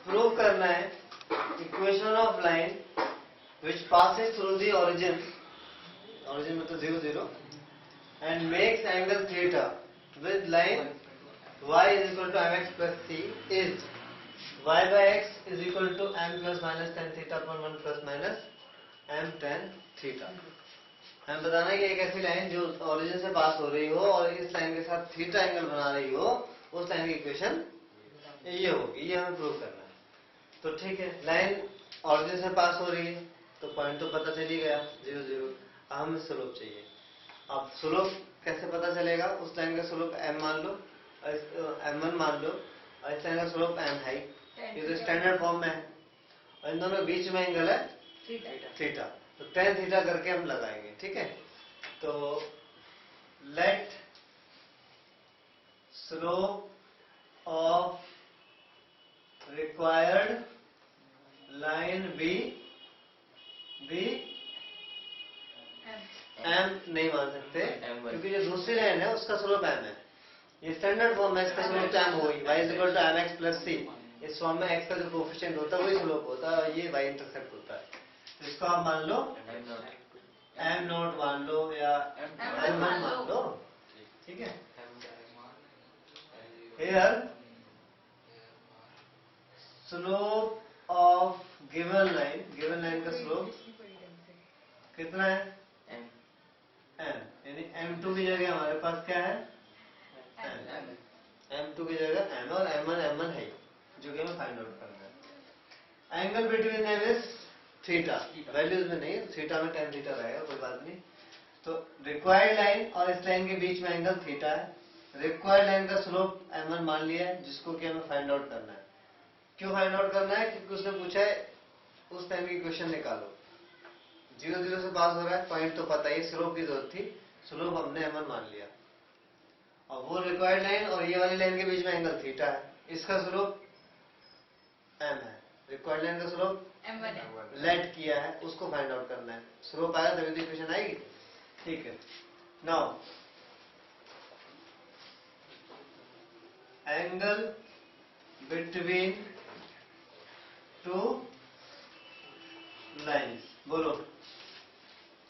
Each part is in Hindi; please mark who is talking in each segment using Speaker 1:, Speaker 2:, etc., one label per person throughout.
Speaker 1: प्रूव करना है equation of line which passes through the origin में तो 0 0 and makes angle theta with line y is equal to mx plus c is y by x is equal to m plus minus tan theta upon 1 plus minus m tan theta। हमें बताना है कि एक ऐसी लाइन जो ओरिजिन से पास हो रही हो और इस लाइन के साथ थीटा एंगल बना रही हो, उस लाइन की इक्वेशन ये होगी। ये हमें प्रूव करना है। तो ठीक है, लाइन ओरिजिन से पास हो रही है तो पॉइंट तो पता चल ही गया 0 0। अब हमें स्लोप चाहिए। अब स्लोप कैसे पता चलेगा? उस लाइन का स्लोप m मान लो, m1 मान लो, और इस लाइन का स्लोप m है। ये तो स्टैंडर्ड फॉर्म में है और इन दोनों के बीच में एंगल है थीटा। तो tan थीटा करके हम लगाएंगे। ठीक है, तो let slope of required line be m नहीं मान सकते क्योंकि जो दूसरी लाइन है उसका स्लोप m है। ये स्टैंडर्ड फॉर्म में इसका स्लोप m होगी y is equal to mx plus c। इस फॉर्म में x का जो कोफिशिएंट होता है वही स्लोप होता है और ये y इंटरसेप्ट होता है। तो इसको आप मान लो m नॉट मान लो या m1 मान लो। ठीक है, here slope of given line का स्लोप कितना है? m यानी m2 की जगह हमारे पास क्या है? m2 की जगह m और m1 है जो कि हमें फाइंड आउट करना है। Angle between them is theta, values में नहीं, थीटा में tan थीटा रहेगा, कोई बात नहीं। तो रिक्वायर्ड लाइन और इस लाइन के बीच में एंगल थीटा है। रिक्वायर्ड लाइन का स्लोप m1 मान लिया है जिसको कि हमें फाइंड आउट करना है। क्यों फाइंड आउट करना है? क्योंकि उसने पूछा है उस टाइम की इक्वेशन निकालो। 0 0 से पास हो रहा है, पॉइंट तो पता ही, स्लोप की जरूरत थी, स्लोप हमने m1 मान लिया। और वो रिक्वायर्ड लाइन और ये वाली लाइन के बीच में एंगल थीटा है, इसका स्लोप m है। रिक्वायर्ड लाइन का स्लोप m1 है, लेट किया है, उसको फाइंड आउट करना है। स्लोप आया तभी तो इक्वेशन आएगी। ठीक है, now angle between two lines, बोलो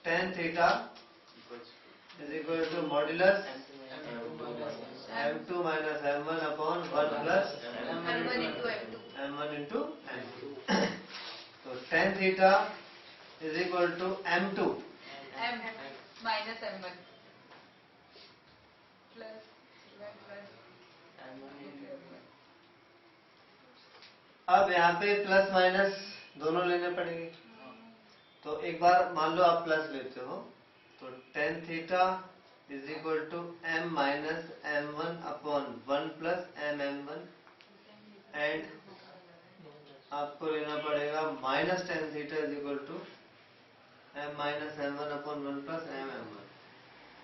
Speaker 1: tan theta is equal to modulus m2 minus m1 upon 1 plus m1 into m2। तो tan theta is equal to m2
Speaker 2: minus m1 plus
Speaker 1: अब यहाँ पे प्लस माइनस दोनों लेने पड़ेंगे। तो एक बार मान लो आप प्लस लेते हो तो tan theta is equal to m minus m1 upon 1 plus m1 and आपको लेना पड़ेगा minus tan theta is equal to m minus m1 upon 1 plus m1।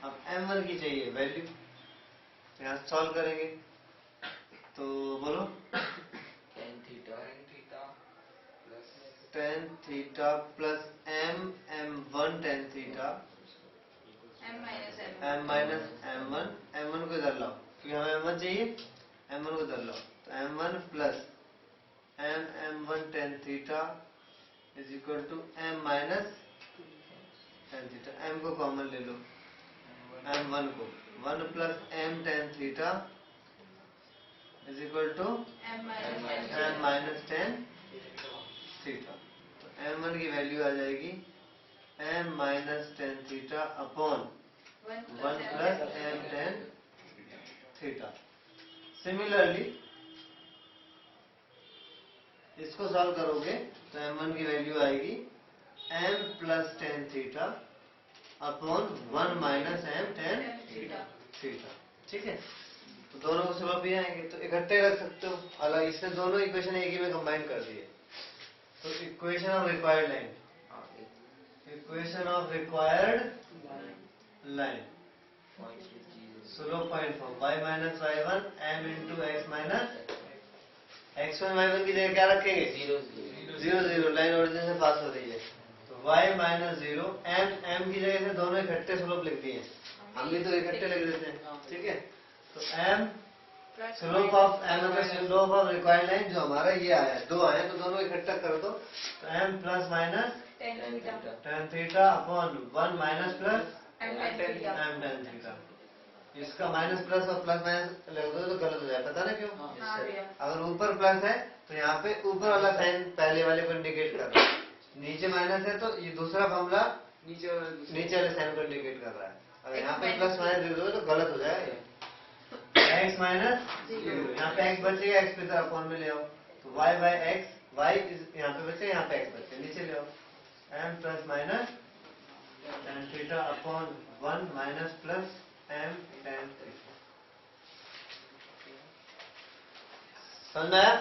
Speaker 1: अब m1 की चाहिए वैल्यू, यहाँ सॉल्व करेंगे तो बोलो tan theta plus m1 tan theta m minus m1 को इधर लाओ क्योंकि हमें m1 चाहिए, m1 को इधर लाओ तो m1 plus m1 tan theta is equal to m minus tan theta. m को कॉमन ले लो, m1 को 1 plus m tan theta is equal to m minus tan theta. तो m1 की वैल्यू आ जाएगी m minus tan theta upon 1 plus m tan theta. Similarly इसको सॉल्व करोगे तो m1 की वैल्यू आएगी m plus tan theta upon 1 minus m tan theta. ठीक है, तो दोनों को स्लोप भी आएंगे तो इकट्ठे रख सकते हो। अलग इसने दोनों इक्वेशन एक ही में कंबाइन कर दिए। तो equation of required line, equation of required line slope point form y minus y1 m into x minus x1 y1 की जगह क्या रखेंगे? 0 0, लाइन ओरिजिन से पास हो रही है तो y माइनस 0 m की जगह से दोनों इकट्ठे स्लोप लिख दिए। हम भी तो इकट्ठे लिख देते हैं। ठीक है, तो m स्लोप ऑफ m मतलब स्लोप ऑफ रिक्वायर्ड लाइन जो हमारा ये आया है, 2 आए तो दोनों इकट्ठा कर दो, तो m plus minus tan theta upon 1 minus plus m tan theta. इसका माइनस प्लस और प्लस माइनस लग दो तो गलत हो जाए, पता ना क्यों? अगर ऊपर प्लस है तो यहाँ पे ऊपर वाला साइन पहले वाले को इंडिकेट कर रहा है, नीचे माइनस है तो ये दूसरा फॉर्मूला नीचे वाले साइन को इंडिकेट कर रहा है। अगर यहाँ पे प्लस माइनस लिख दोगे तो गलत हो जाएगा। x माइनस यहाँ पे x बचेगा, x पे तरफ अपॉन में ले आओ तो y बाय x, y यहाँ पे बचे, यहाँ पे x बचे, नीचे ले आओ m plus minus tan theta upon 1 minus plus m tan theta. समझ में आया?